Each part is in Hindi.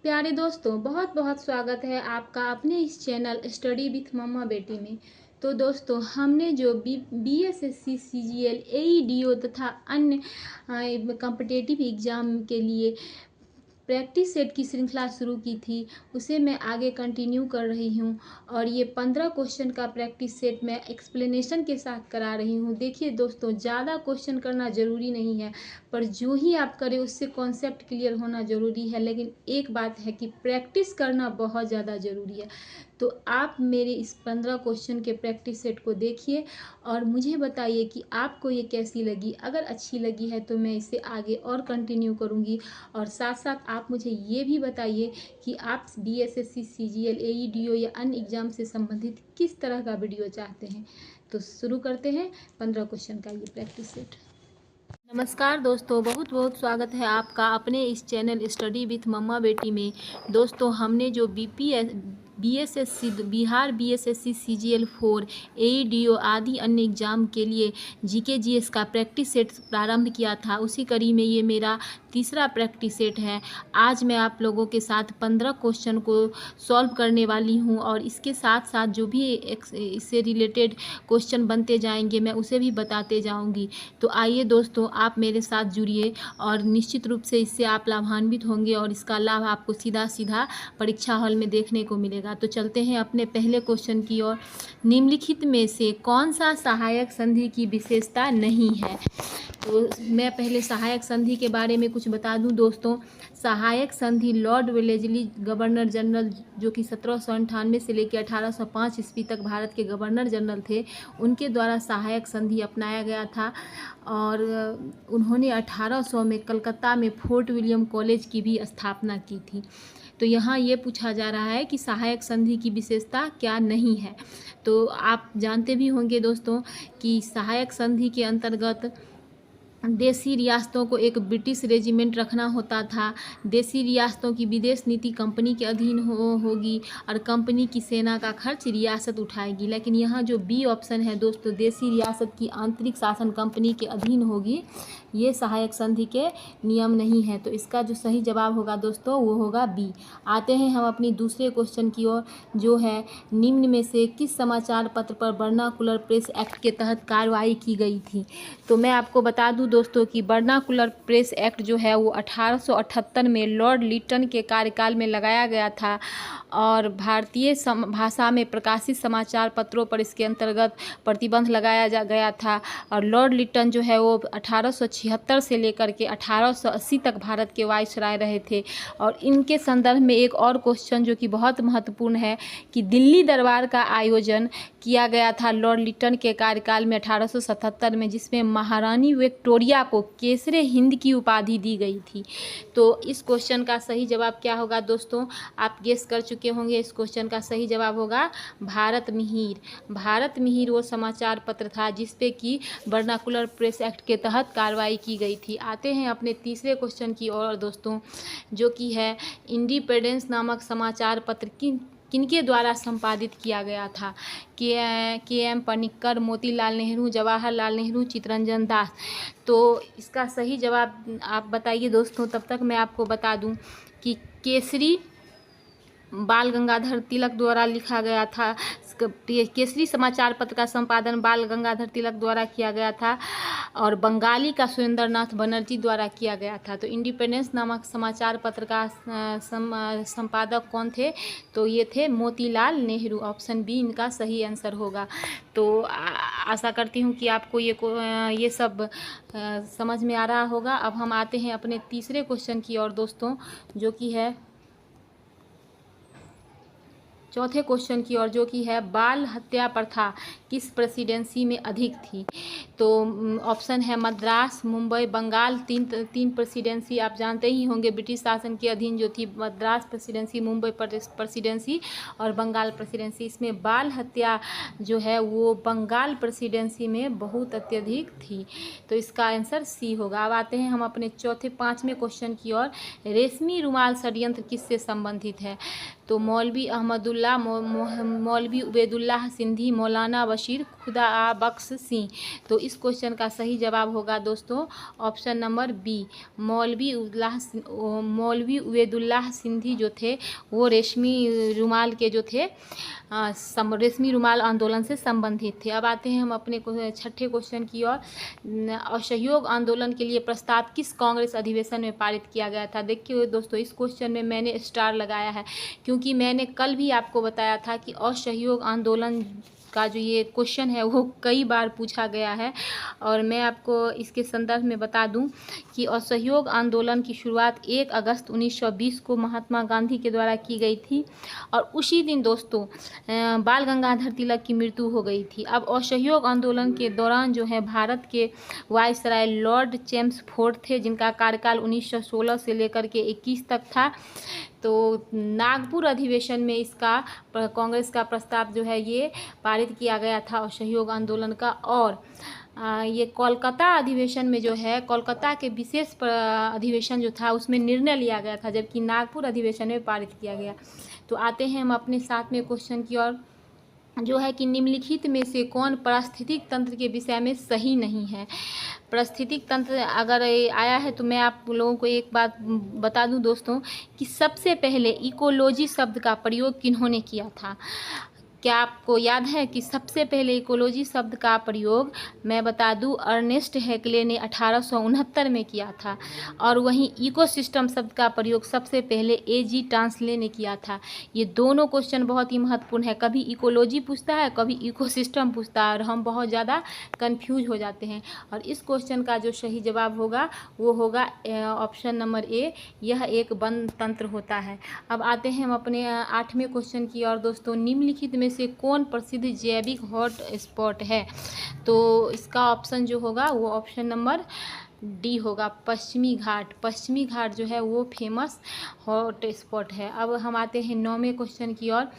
प्यारे दोस्तों, बहुत बहुत स्वागत है आपका अपने इस चैनल स्टडी विथ मम्मा बेटी में। तो दोस्तों, हमने जो BSSC CGL AEDO तथा अन्य कॉम्पिटिटिव एग्ज़ाम के लिए प्रैक्टिस सेट की श्रृंखला शुरू की थी, उसे मैं आगे कंटिन्यू कर रही हूँ। और ये 15 क्वेश्चन का प्रैक्टिस सेट मैं एक्सप्लेनेशन के साथ करा रही हूँ। देखिए दोस्तों, ज़्यादा क्वेश्चन करना ज़रूरी नहीं है, पर जो ही आप करें उससे कॉन्सेप्ट क्लियर होना ज़रूरी है। लेकिन एक बात है कि प्रैक्टिस करना बहुत ज़्यादा ज़रूरी है। तो आप मेरे इस 15 क्वेश्चन के प्रैक्टिस सेट को देखिए और मुझे बताइए कि आपको ये कैसी लगी। अगर अच्छी लगी है तो मैं इसे आगे और कंटिन्यू करूँगी। और साथ साथ आप मुझे ये भी बताइए कि आप BSSC CGL AEDO या अन्य एग्ज़ाम से संबंधित किस तरह का वीडियो चाहते हैं। तो शुरू करते हैं 15 क्वेश्चन का ये प्रैक्टिस सेट। नमस्कार दोस्तों, बहुत बहुत स्वागत है आपका अपने इस चैनल स्टडी विथ मम्मा बेटी में। दोस्तों, हमने जो BSSC Bihar BSSC CGL 4 AEDO आदि अन्य एग्ज़ाम के लिए GK GS का प्रैक्टिस सेट प्रारंभ किया था, उसी कड़ी में ये मेरा तीसरा प्रैक्टिस सेट है। आज मैं आप लोगों के साथ 15 क्वेश्चन को सॉल्व करने वाली हूँ और इसके साथ साथ जो भी इससे रिलेटेड क्वेश्चन बनते जाएंगे मैं उसे भी बताते जाऊँगी। तो आइए दोस्तों, आप मेरे साथ जुड़िए और निश्चित रूप से इससे आप लाभान्वित होंगे और इसका लाभ आपको सीधा सीधा परीक्षा हॉल में देखने को मिलेगा। तो चलते हैं अपने पहले क्वेश्चन की ओर। निम्नलिखित में से कौन सा सहायक संधि की विशेषता नहीं है? तो मैं पहले सहायक संधि के बारे में कुछ बता दूं दोस्तों। सहायक संधि लॉर्ड वेलेस्ली गवर्नर जनरल, जो कि 1798 से लेकर 1805 ईस्वी तक भारत के गवर्नर जनरल थे, उनके द्वारा सहायक संधि अपनाया गया था। और उन्होंने 1800 में कलकत्ता में फोर्ट विलियम कॉलेज की भी स्थापना की थी। तो यहाँ ये पूछा जा रहा है कि सहायक संधि की विशेषता क्या नहीं है। तो आप जानते भी होंगे दोस्तों कि सहायक संधि के अंतर्गत देसी रियासतों को एक ब्रिटिश रेजिमेंट रखना होता था। देसी रियासतों की विदेश नीति कंपनी के अधीन होगी और कंपनी की सेना का खर्च रियासत उठाएगी। लेकिन यहाँ जो बी ऑप्शन है दोस्तों, देसी रियासत की आंतरिक शासन कंपनी के अधीन होगी, ये सहायक संधि के नियम नहीं है। तो इसका जो सही जवाब होगा दोस्तों वो होगा बी। आते हैं हम अपनी दूसरे क्वेश्चन की ओर, जो है निम्न में से किस समाचार पत्र पर वर्नाकुलर प्रेस एक्ट के तहत कार्रवाई की गई थी? तो मैं आपको बता दूं दोस्तों कि वर्नाकुलर प्रेस एक्ट जो है वो 1878 में लॉर्ड लिटन के कार्यकाल में लगाया गया था और भारतीय भाषा में प्रकाशित समाचार पत्रों पर इसके अंतर्गत प्रतिबंध लगाया गया था। और लॉर्ड लिटन जो है वो 1876 से लेकर के 1880 तक भारत के वाइसराय रहे थे। और इनके संदर्भ में एक और क्वेश्चन जो कि बहुत महत्वपूर्ण है कि दिल्ली दरबार का आयोजन किया गया था लॉर्ड लिटन के कार्यकाल में 1877 में, जिसमें महारानी विक्टोरिया को केसरे हिंद की उपाधि दी गई थी। तो इस क्वेश्चन का सही जवाब क्या होगा दोस्तों? आप गेस कर चुके होंगे। इस क्वेश्चन का सही जवाब होगा भारत मिहिर। भारत मिहिर वो समाचार पत्र था जिसपे कि वर्नाकुलर प्रेस एक्ट के तहत कार्रवाई की गई थी। आते हैं अपने तीसरे क्वेश्चन की ओर दोस्तों, जो कि है इंडिपेंडेंस नामक समाचार पत्र किनके द्वारा संपादित किया गया था? के एम पनिक्कर, मोतीलाल नेहरू, जवाहरलाल नेहरू, चित्तरंजन दास। तो इसका सही जवाब आप बताइए दोस्तों। तब तक मैं आपको बता दूं कि केसरी बाल गंगाधर तिलक द्वारा लिखा गया था। केसरी समाचार पत्र का संपादन बाल गंगाधर तिलक द्वारा किया गया था और बंगाली का सुरेंद्र नाथ बनर्जी द्वारा किया गया था। तो इंडिपेंडेंस नामक समाचार पत्र का संपादक कौन थे? तो ये थे मोतीलाल नेहरू। ऑप्शन बी इनका सही आंसर होगा। तो आशा करती हूँ कि आपको ये सब समझ में आ रहा होगा। अब हम आते हैं अपने तीसरे क्वेश्चन की ओर दोस्तों, जो कि है चौथे क्वेश्चन की ओर, जो कि है बाल हत्या प्रथा किस प्रेसिडेंसी में अधिक थी? तो ऑप्शन है मद्रास, मुंबई, बंगाल। तीन प्रेसिडेंसी आप जानते ही होंगे ब्रिटिश शासन के अधीन जो थी, मद्रास प्रेसिडेंसी, मुंबई प्रेसिडेंसी और बंगाल प्रेसिडेंसी। इसमें बाल हत्या जो है वो बंगाल प्रेसिडेंसी में बहुत अत्यधिक थी। तो इसका आंसर सी होगा। अब आते हैं हम अपने पांचवें क्वेश्चन की ओर। रेशमी रुमाल षड्यंत्र किससे संबंधित है? तो मौलवी अहमदुल्ला, मौलवी उबैदुल्लाह सिंधी, मौलाना बशीर खुदा बख्श सिंह। तो इस क्वेश्चन का सही जवाब होगा दोस्तों ऑप्शन नंबर बी, मौलवी उबैदुल्लाह सिंधी जो थे वो रेशमी रुमाल के जो थे रेशमी रुमाल आंदोलन से संबंधित थे। अब आते हैं हम अपने छठे क्वेश्चन की ओर। असहयोग आंदोलन के लिए प्रस्ताव किस कांग्रेस अधिवेशन में पारित किया गया था? देखिए दोस्तों, इस क्वेश्चन में मैंने स्टार लगाया है क्योंकि मैंने कल भी आपको बताया था कि असहयोग आंदोलन का जो ये क्वेश्चन है वो कई बार पूछा गया है। और मैं आपको इसके संदर्भ में बता दूं कि असहयोग आंदोलन की शुरुआत 1 अगस्त 1920 को महात्मा गांधी के द्वारा की गई थी और उसी दिन दोस्तों बाल गंगाधर तिलक की मृत्यु हो गई थी। अब असहयोग आंदोलन के दौरान जो है भारत के वायसराय लॉर्ड चेम्सफोर्ड थे, जिनका कार्यकाल 1916 से लेकर के 21 तक था। तो नागपुर अधिवेशन में इसका कांग्रेस का प्रस्ताव जो है ये पारित किया गया था असहयोग आंदोलन का। और ये कोलकाता अधिवेशन में जो है कोलकाता के विशेष अधिवेशन जो था उसमें निर्णय लिया गया था, जबकि नागपुर अधिवेशन में पारित किया गया। तो आते हैं हम अपने 7वें क्वेश्चन की ओर, जो है कि निम्नलिखित में से कौन पारिस्थितिक तंत्र के विषय में सही नहीं है? पारिस्थितिक तंत्र अगर आया है तो मैं आप लोगों को एक बात बता दूं दोस्तों कि सबसे पहले इकोलॉजी शब्द का प्रयोग किन्होंने किया था? क्या आपको याद है कि सबसे पहले इकोलॉजी शब्द का प्रयोग मैं बता दूं अर्नेस्ट हैक्ले ने 1869 में किया था। और वहीं इकोसिस्टम शब्द का प्रयोग सबसे पहले A.G. टांसले ने किया था। ये दोनों क्वेश्चन बहुत ही महत्वपूर्ण है, कभी इकोलॉजी पूछता है कभी इकोसिस्टम पूछता है और हम बहुत ज़्यादा कंफ्यूज हो जाते हैं। और इस क्वेश्चन का जो सही जवाब होगा वो होगा ऑप्शन नंबर ए, यह एक वन तंत्र होता है। अब आते हैं हम अपने 8वें क्वेश्चन की और दोस्तों, निम्नलिखित में से कौन प्रसिद्ध जैविक हॉट स्पॉट है? तो इसका ऑप्शन जो होगा वो ऑप्शन नंबर डी होगा, पश्चिमी घाट। पश्चिमी घाट जो है वो फेमस हॉट स्पॉट है। अब हम आते हैं 9वें क्वेश्चन की ओर,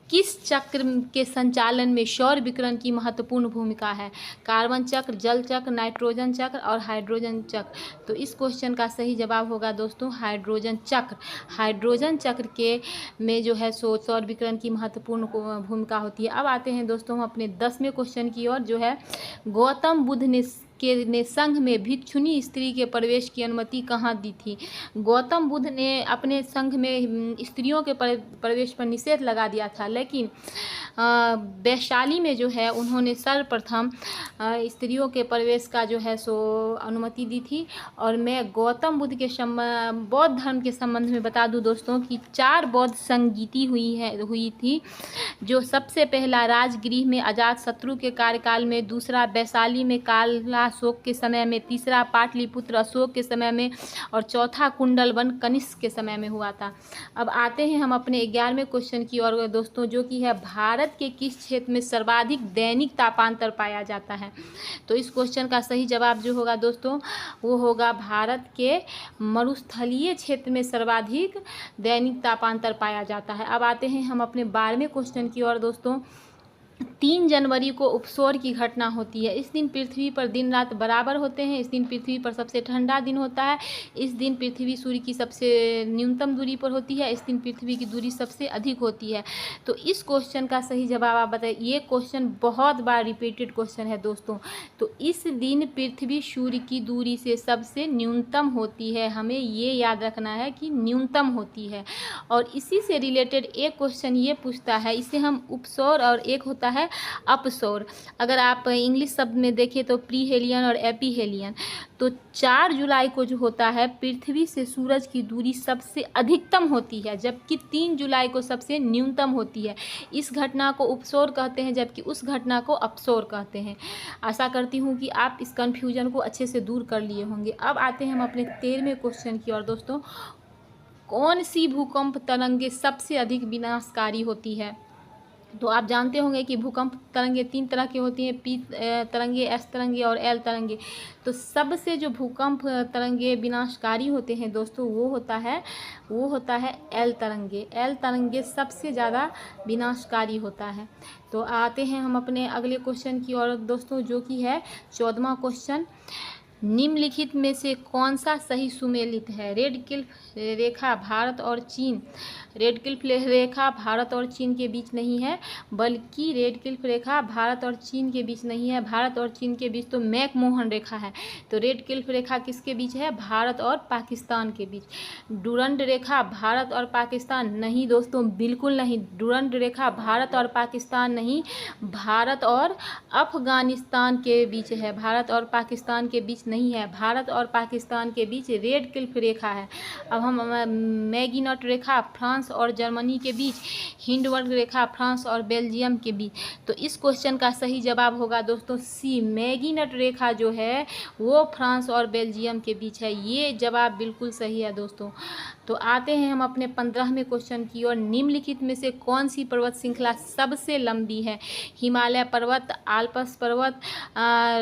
किस चक्र के संचालन में सौर विकिरण की महत्वपूर्ण भूमिका है? कार्बन चक्र, जल चक्र, नाइट्रोजन चक्र और हाइड्रोजन चक्र। तो इस क्वेश्चन का सही जवाब होगा दोस्तों हाइड्रोजन चक्र। हाइड्रोजन चक्र के में जो है सौर विकिरण की महत्वपूर्ण भूमिका होती है। अब आते हैं दोस्तों हम अपने 10वें क्वेश्चन की ओर, जो है गौतम बुद्ध ने संघ में भिक्षुणी स्त्री के प्रवेश की अनुमति कहाँ दी थी? गौतम बुद्ध ने अपने संघ में स्त्रियों के प्रवेश पर निषेध लगा दिया था, लेकिन वैशाली में जो है उन्होंने सर्वप्रथम स्त्रियों के प्रवेश का जो है सो अनुमति दी थी। और मैं गौतम बुद्ध के बौद्ध धर्म के संबंध में बता दूं दोस्तों कि 4 बौद्ध संगीति हुई थी, जो सबसे पहला राजगृह में अजातशत्रु के कार्यकाल में, दूसरा वैशाली में काला अशोक के समय में, तीसरा पाटलिपुत्र अशोक के समय में और चौथा कुंडलवन कनिष्क के समय में हुआ था। अब आते हैं हम अपने 11वें क्वेश्चन की ओर दोस्तों, जो कि है भारत के किस क्षेत्र में सर्वाधिक दैनिक तापांतर पाया जाता है? तो इस क्वेश्चन का सही जवाब जो होगा दोस्तों वो होगा भारत के मरुस्थलीय क्षेत्र में सर्वाधिक दैनिक तापांतर पाया जाता है। अब आते हैं हम अपने 12वें क्वेश्चन की ओर दोस्तों, 3 जनवरी को उपसौर की घटना होती है। इस दिन पृथ्वी पर दिन रात बराबर होते हैं। इस दिन पृथ्वी पर सबसे ठंडा दिन होता है। इस दिन पृथ्वी सूर्य की सबसे न्यूनतम दूरी पर होती है। इस दिन पृथ्वी की दूरी सबसे अधिक होती है। तो इस क्वेश्चन का सही जवाब आप बताइए। ये क्वेश्चन बहुत बार रिपीटेड क्वेश्चन है दोस्तों। तो इस दिन पृथ्वी सूर्य की दूरी से सबसे न्यूनतम होती है। हमें ये याद रखना है कि न्यूनतम होती है। और इसी से रिलेटेड एक क्वेश्चन ये पूछता है, इसे हम उपसौर और एक होता है अपसौर। अगर आप इंग्लिश शब्द में देखें तो प्रीहेलियन और एपीहेलियन। तो 4 जुलाई को जो होता है पृथ्वी से सूरज की दूरी सबसे अधिकतम होती है, जबकि 3 जुलाई को सबसे न्यूनतम होती है। इस घटना को उपसौर कहते हैं, जबकि उस घटना को अपसौर कहते हैं। आशा करती हूँ कि आप इस कन्फ्यूजन को अच्छे से दूर कर लिए होंगे। अब आते हैं हम अपने 13वें क्वेश्चन की ओर दोस्तों, कौन सी भूकंप तरंगे सबसे अधिक विनाशकारी होती है? तो आप जानते होंगे कि भूकंप तरंगे 3 तरह की होती हैं, पी तरंगे, एस तरंगे और एल तरंगे। तो सबसे जो भूकंप तरंगे विनाशकारी होते हैं दोस्तों वो होता है एल तरंगे। एल तरंगे सबसे ज़्यादा विनाशकारी होता है। तो आते हैं हम अपने अगले क्वेश्चन की ओर दोस्तों, जो कि है 14वां क्वेश्चन, निम्नलिखित में से कौन सा सही सुमेलित है? रेड क्लिफ रेखा भारत और चीन, रेड क्लिफ रेखा भारत और चीन के बीच नहीं है, बल्कि रेड क्लिफ रेखा भारत और चीन के बीच नहीं है। भारत और चीन के बीच तो मैकमोहन रेखा है। तो रेड क्लिफ रेखा किसके बीच है? भारत और पाकिस्तान के बीच। डुरंड रेखा भारत और पाकिस्तान नहीं दोस्तों, बिल्कुल नहीं। डुरंड रेखा भारत और पाकिस्तान नहीं, भारत और अफगानिस्तान के बीच है। भारत और पाकिस्तान के बीच नहीं है, भारत और पाकिस्तान के बीच रेड क्लिफ रेखा है। अब हम मैगिनट रेखा फ्रांस और जर्मनी के बीच, हिंडनबर्ग रेखा फ्रांस और बेल्जियम के बीच। तो इस क्वेश्चन का सही जवाब होगा दोस्तों सी, मैगिनट रेखा जो है वो फ्रांस और बेल्जियम के बीच है। ये जवाब बिल्कुल सही है दोस्तों। तो आते हैं हम अपने 15वें क्वेश्चन की ओर। निम्नलिखित में से कौन सी पर्वत श्रृंखला सबसे लंबी है? हिमालय पर्वत, आल्प्स पर्वत,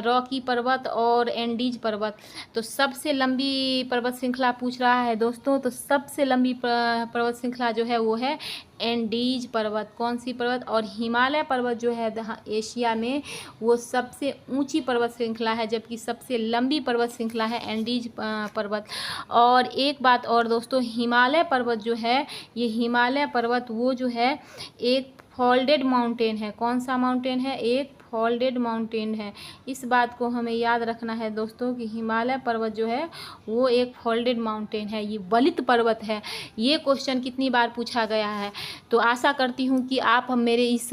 रॉकी पर्वत और एंडीज पर्वत। तो सबसे लंबी पर्वत श्रृंखला पूछ रहा है दोस्तों, तो सबसे लंबी पर्वत श्रृंखला जो है वो है एंडीज पर्वत। कौन सी पर्वत? और हिमालय पर्वत जो है एशिया में वो सबसे ऊंची पर्वत श्रृंखला है, जबकि सबसे लंबी पर्वत श्रृंखला है एंडीज पर्वत। और एक बात और दोस्तों, हिमालय पर्वत जो है, ये हिमालय पर्वत वो जो है एक फोल्डेड माउंटेन है। कौन सा माउंटेन है? एक फोल्डेड माउंटेन है। इस बात को हमें याद रखना है दोस्तों कि हिमालय पर्वत जो है वो एक फोल्डेड माउंटेन है, ये वलित पर्वत है। ये क्वेश्चन कितनी बार पूछा गया है। तो आशा करती हूँ कि आप मेरे इस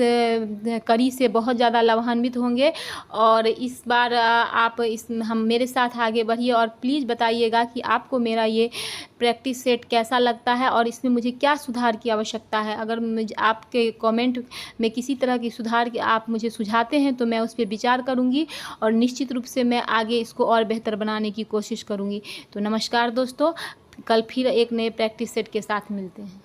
कड़ी से बहुत ज़्यादा लाभान्वित होंगे और इस बार आप हम मेरे साथ आगे बढ़िए और प्लीज़ बताइएगा कि आपको मेरा ये प्रैक्टिस सेट कैसा लगता है और इसमें मुझे क्या सुधार की आवश्यकता है। अगर मुझे आपके कमेंट में किसी तरह की सुधार की आप मुझे सुझाते हैं तो मैं उस पर विचार करूंगी और निश्चित रूप से मैं आगे इसको और बेहतर बनाने की कोशिश करूंगी। तो नमस्कार दोस्तों, कल फिर एक नए प्रैक्टिस सेट के साथ मिलते हैं।